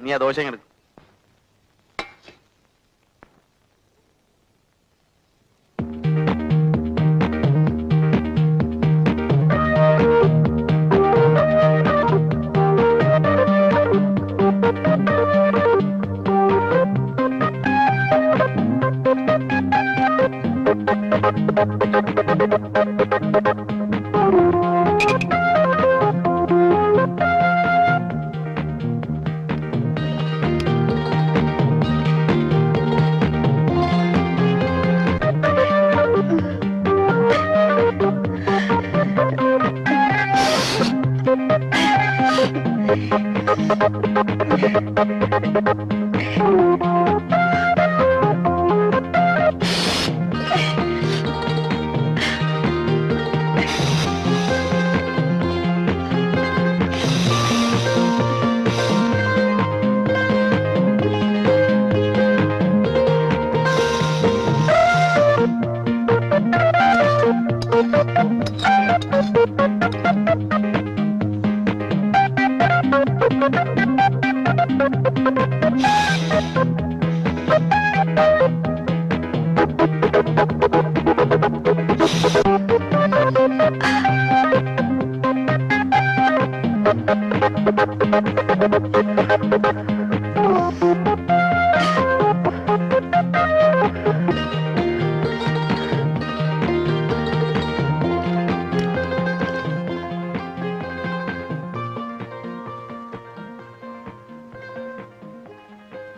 നീ ആ ദോശ എടുക്കും.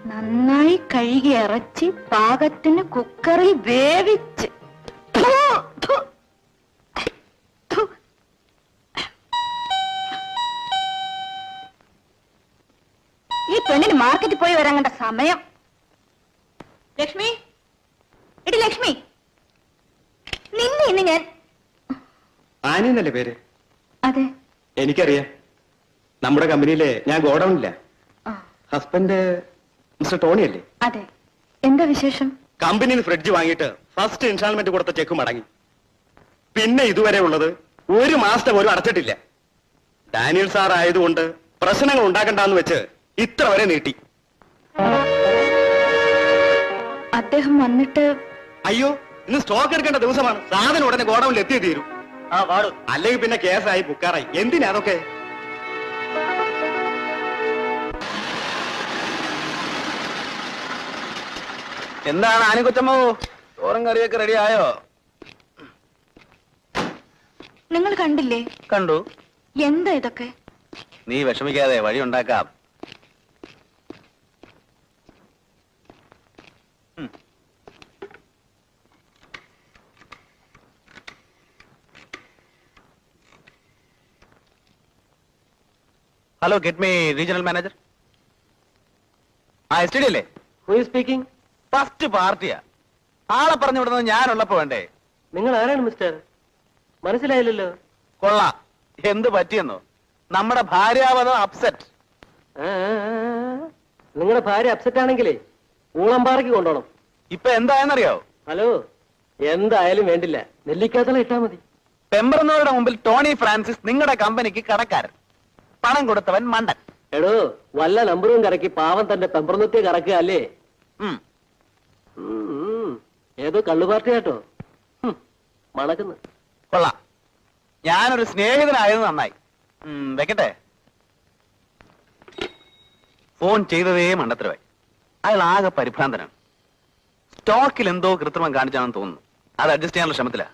നന്നായി കഴുകി ഇറച്ചി പാകത്തിന് കുക്കറിൽ വേവിച്ച് ഈ പെണ്ണിന് മാർക്കറ്റിൽ പോയി വരാൻ കണ്ട സമയം. ലക്ഷ്മി, എടി ലക്ഷ്മി, നിന്നെ ഇന്ന് ഞാൻ. ആനയെന്നല്ലേ പേര്? അതെ, എനിക്കറിയാം. നമ്മുടെ കമ്പനിയിലെ ഞാൻ ഗോഡൌണില്ല. ഹസ്ബൻഡ് മിസ്റ്റർ ടോണി അല്ലേ? അതെ. എന്താ വിശേഷം? കമ്പനിയിൽ ഫ്രിഡ്ജ് വാങ്ങിയിട്ട് ഫസ്റ്റ് ഇൻസ്റ്റാൾമെന്റ് കൊടുത്ത ചെക്ക് മടങ്ങി. പിന്നെ ഇതുവരെ ഉള്ളത് ഒരു മാസത്തെ പോലും അടച്ചിട്ടില്ല. ഡാനിയൽ സാർ ആയതുകൊണ്ട് പ്രശ്നങ്ങൾ ഉണ്ടാക്കണ്ടെന്ന് വെച്ച് ഇത്ര വരെ നീട്ടി. അദ്ദേഹം വന്നിട്ട്? അയ്യോ, ഇന്ന് സ്റ്റോക്ക് എടുക്കേണ്ട ദിവസമാണ്. സാധനം ഉടനെ ഗോഡൌണിൽ എത്തിയേ തീരും. അല്ലെങ്കിൽ പിന്നെ കേസായി ബുക്കാറായി. എന്തിനാ അതൊക്കെ? എന്താണ് ആനക്കൊച്ചമ്മോ, ചോറും കറിയൊക്കെ റെഡി ആയോ? നിങ്ങൾ കണ്ടില്ലേ? കണ്ടു. എന്താ ഇതൊക്കെ? നീ വിഷമിക്കാതെ, വഴി ഉണ്ടാക്കാം. Hello, get me regional manager. ആ, എസ് ടി ഡി അല്ലേ? Who is speaking? ഫസ്റ്റ് പാർട്ടിയാ. ആളെ പറഞ്ഞു വിടുന്നത് ഞാനുള്ളപ്പോ വേണ്ടേ? നിങ്ങൾ ആരാണ് മിസ്റ്റർ? മനസ്സിലായില്ലല്ലോ. കൊള്ളാം. എന്ത് പറ്റിയെന്നോ? നമ്മുടെ ഭാര്യാവധം അപ്സെറ്റ്. നിങ്ങളുടെ ഭാര്യ അപ്സെറ്റ് ആണെങ്കിലേ ഊളംപാറയ്ക്ക് കൊണ്ടോണം. ഇപ്പൊ എന്തായെന്നറിയോ? ഹലോ, എന്തായാലും വേണ്ടില്ല, നെല്ലിക്കാത്തല ഇട്ടാ മതി. പെമ്പറന്നവരുടെ മുമ്പിൽ ടോണി ഫ്രാൻസിസ് നിങ്ങളുടെ കമ്പനിക്ക് കടക്കാരൻ, പണം കൊടുത്തവൻ മണ്ടൻ. എടോ, വല്ല നമ്പറും കറക്കി പാവം തന്റെ പെമ്പറന്നത്തെ കറക്കുക അല്ലേ? ഏതോ കള്ളുപാർട്ടിയാട്ടോ മണക്കുന്നു. കൊള്ളാം. ഞാനൊരു സ്നേഹിതനായത് നന്നായി. വെക്കട്ടെ. ഫോൺ ചെയ്തതേ മണ്ടത്തരമായി. അയാൾ ആകെ പരിഭ്രാന്തനാണ്. സ്റ്റോക്കിൽ എന്തോ കൃത്രിമം കാണിച്ചാണെന്ന് തോന്നുന്നു. അത് അഡ്ജസ്റ്റ് ചെയ്യാനുള്ള ശ്രമത്തിലാ.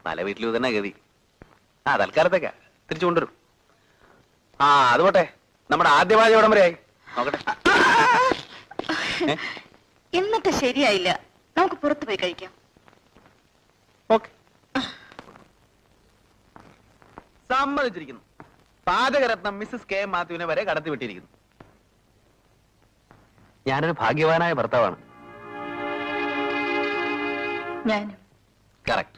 പല വീട്ടിലും തന്നെ ഗതി. തൽക്കാലത്തേക്കാ, തിരിച്ചു കൊണ്ടുവരും. അത് പോട്ടെ. നമ്മുടെ ആദ്യവാദി എവിടം വരെയായി നോക്കട്ടെ. എന്നിട്ട് ശരിയായില്ല. നമുക്ക് പുറത്തു പോയി കഴിക്കാം. ഓക്കെ, സമ്മതിച്ചിരിക്കുന്നു. പാചകരത്നം മിസ്സസ് കെ മാത്യുവിനെ വരെ കടത്തിവിട്ടിരിക്കുന്നു. ഞാനൊരു ഭാഗ്യവാനായ ഭർത്താവാണ്. ഞാനും. കറക്റ്റ്.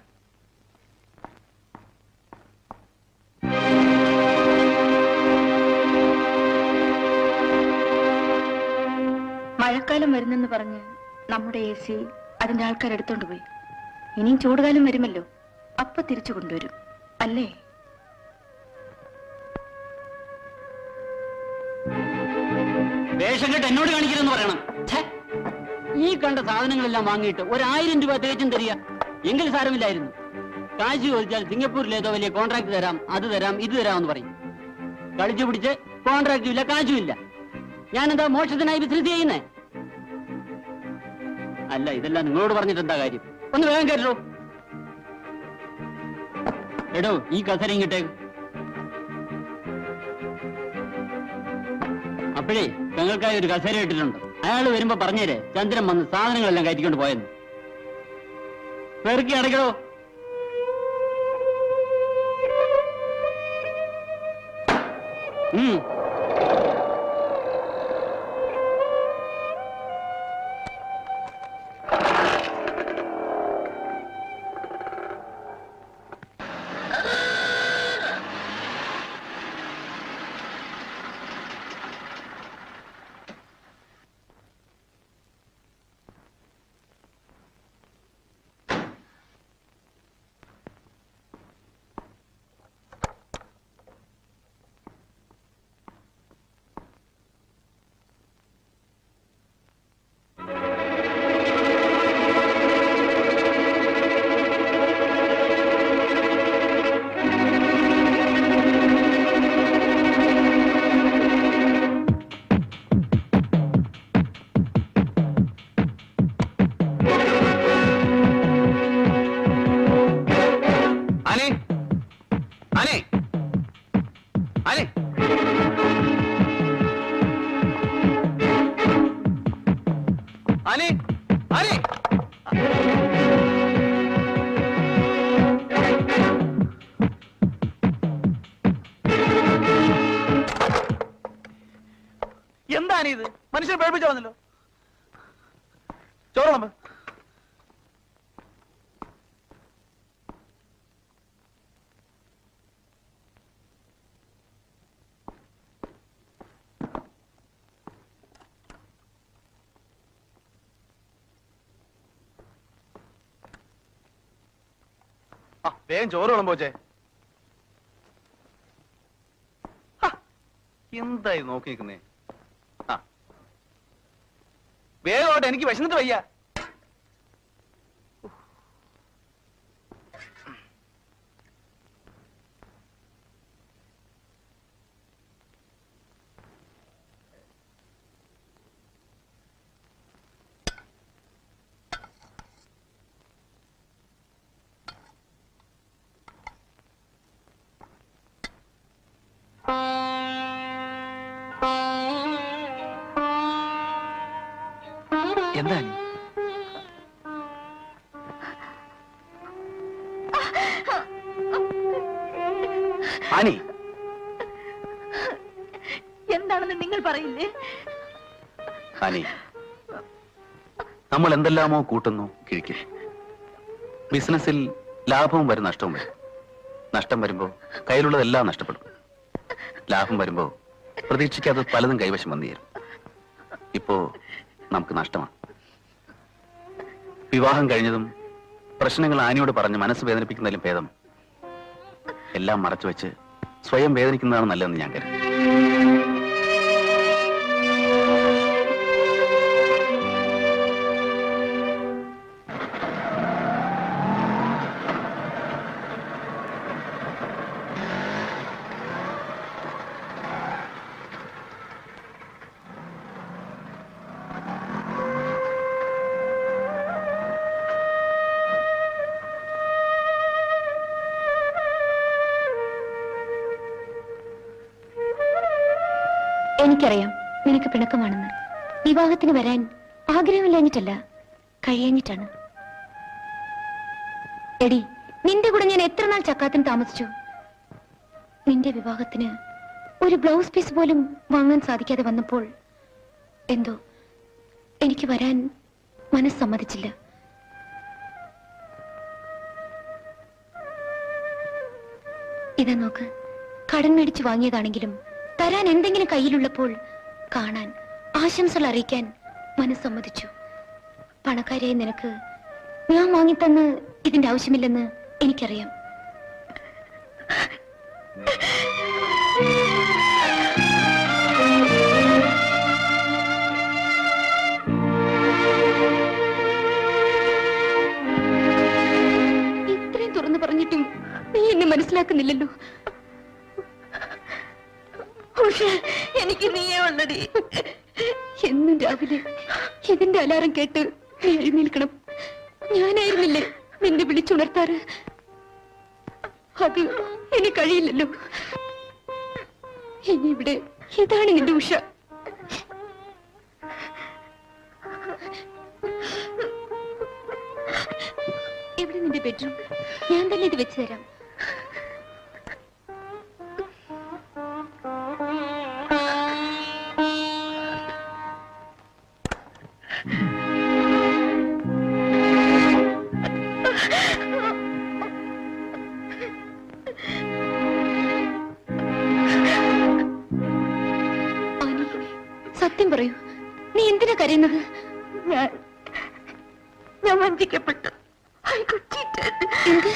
മഴക്കാലം വരുന്നെന്ന് പറഞ്ഞ് നമ്മുടെ AC അതിന്റെ ആൾക്കാർ എടുത്തോണ്ട് പോയി. ഇനിയും ചൂടുകാലം വരുമല്ലോ, അപ്പൊ തിരിച്ചു കൊണ്ടുവരും അല്ലേ? വേഷം കെട്ട് എന്നോട് കാണിക്കരുതെന്ന് പറയണം. ഈ കണ്ട സാധനങ്ങളെല്ലാം വാങ്ങിയിട്ട് 1000 രൂപ തേച്ചും തരിക എങ്കിൽ സാരമില്ലായിരുന്നു. കാശ് ചോദിച്ചാൽ സിംഗപ്പൂരിലേതോ വലിയ കോൺട്രാക്ട് തരാം, അത് തരാം, ഇത് തരാമെന്ന് പറയും. കളിച്ചു പിടിച്ച് കോൺട്രാക്റ്റും ഇല്ല, കാശും ഇല്ല. ഞാനെന്താ മോക്ഷത്തിനായി ബിസിനസ് ചെയ്യുന്നേ? അല്ല, ഇതെല്ലാം നിങ്ങളോട് പറഞ്ഞിട്ട് എന്താ കാര്യം? ഒന്ന് വേഗം കേട്ടോ. എടോ, ഈ കസര ഇങ്ങോട്ടേ. അപ്പോഴേ ഞങ്ങൾക്കായി ഒരു കസേര ഇട്ടിട്ടുണ്ട്. അയാൾ വരുമ്പോ പറഞ്ഞേരെ ചന്ദ്രൻ വന്ന് സാധനങ്ങളെല്ലാം കയറ്റിക്കൊണ്ട് പോയെന്ന്. പെറുക്കി അടയ്ക്കണോ? എന്താണിത്? മനുഷ്യനെ പേടിപ്പിച്ചു വന്നല്ലോ. ചോറ് നമ്മ വേഗം ചോറ് വിളമ്പോച്ചേ. എന്തായി നോക്കി നിൽക്കുന്നേ? വേഗോട്ടെ, എനിക്ക് വിശന്നിട്ട് വയ്യ. എന്താ ആനി? എന്താണെന്ന് നിങ്ങൾ പറയില്ലേ? ആനി, നമ്മൾ എന്തെല്ലാമോ കൂട്ടുന്നു, കിഴിക്കുന്നു. ബിസിനസ്സിൽ ലാഭവും വരും, നഷ്ടവും വരും. നഷ്ടം വരുമ്പോ കയ്യിലുള്ളതെല്ലാം നഷ്ടപ്പെടും. ലാഭം വരുമ്പോ പ്രതീക്ഷിക്കാതെ പലതും കൈവശം വന്നു ചേരും. ഇപ്പോ നമുക്ക് നഷ്ടമാണ്. വിവാഹം കഴിഞ്ഞതും പ്രശ്നങ്ങൾ ആനിയോട് പറഞ്ഞ് മനസ്സ് വേദനിപ്പിക്കുന്നതിലും ഭേദം എല്ലാം മറച്ചു വെച്ച് സ്വയം വേദനിക്കുന്നതാണ് നല്ലതെന്ന് ഞാൻ കരുതി. എനിക്കറിയാം നിനക്ക് പിണക്കമാണെന്ന്. വിവാഹത്തിന് വരാൻ ആഗ്രഹമില്ലാഞ്ഞിട്ടല്ല, കഴിയാഞ്ഞിട്ടാണ്. എടി, നിന്റെ കൂടെ ഞാൻ എത്ര നാൾ ചക്കാത്തിന് താമസിച്ചു. നിന്റെ വിവാഹത്തിന് ഒരു ബ്ലൗസ് പീസ് പോലും വാങ്ങാൻ സാധിക്കാതെ വന്നപ്പോൾ എന്തോ എനിക്ക് വരാൻ മനസ്സ് സമ്മതിച്ചില്ല. ഇതാ നോക്ക്, കടം മേടിച്ചു വാങ്ങിയതാണെങ്കിലും തരാൻ എന്തെങ്കിലും കയ്യിലുള്ളപ്പോൾ കാണാൻ, ആശംസകൾ അറിയിക്കാൻ മനസ്സമ്മതിച്ചു. പണക്കാരിയായ നിനക്ക് ഞാൻ വാങ്ങിത്തന്ന് ഇതിന്റെ ആവശ്യമില്ലെന്ന് എനിക്കറിയാം. എനിക്ക് നീയേ ഉള്ളടി. എന്നും രാവിലെ ഇതിന്റെ അലാറം കേട്ട് നീ എഴുന്നേൽക്കണം. ഞാനായിരുന്നില്ലേ നിന്നെ വിളിച്ചുണർത്താറ്? അത് ഇനി കഴിയില്ലല്ലോ. ഇനി ഇവിടെ ഇതാണ് നിന്റെ ഉഷ. എവിടെ നിന്റെ ബെഡ്റൂം? ഞാൻ തന്നെ ഇത് വെച്ച് തരാം. സത്യം പറയൂ, നീ എന്തിനാ കരയുന്നത്? ഞാൻ വഞ്ചിക്കപ്പെട്ടു. എന്ത്?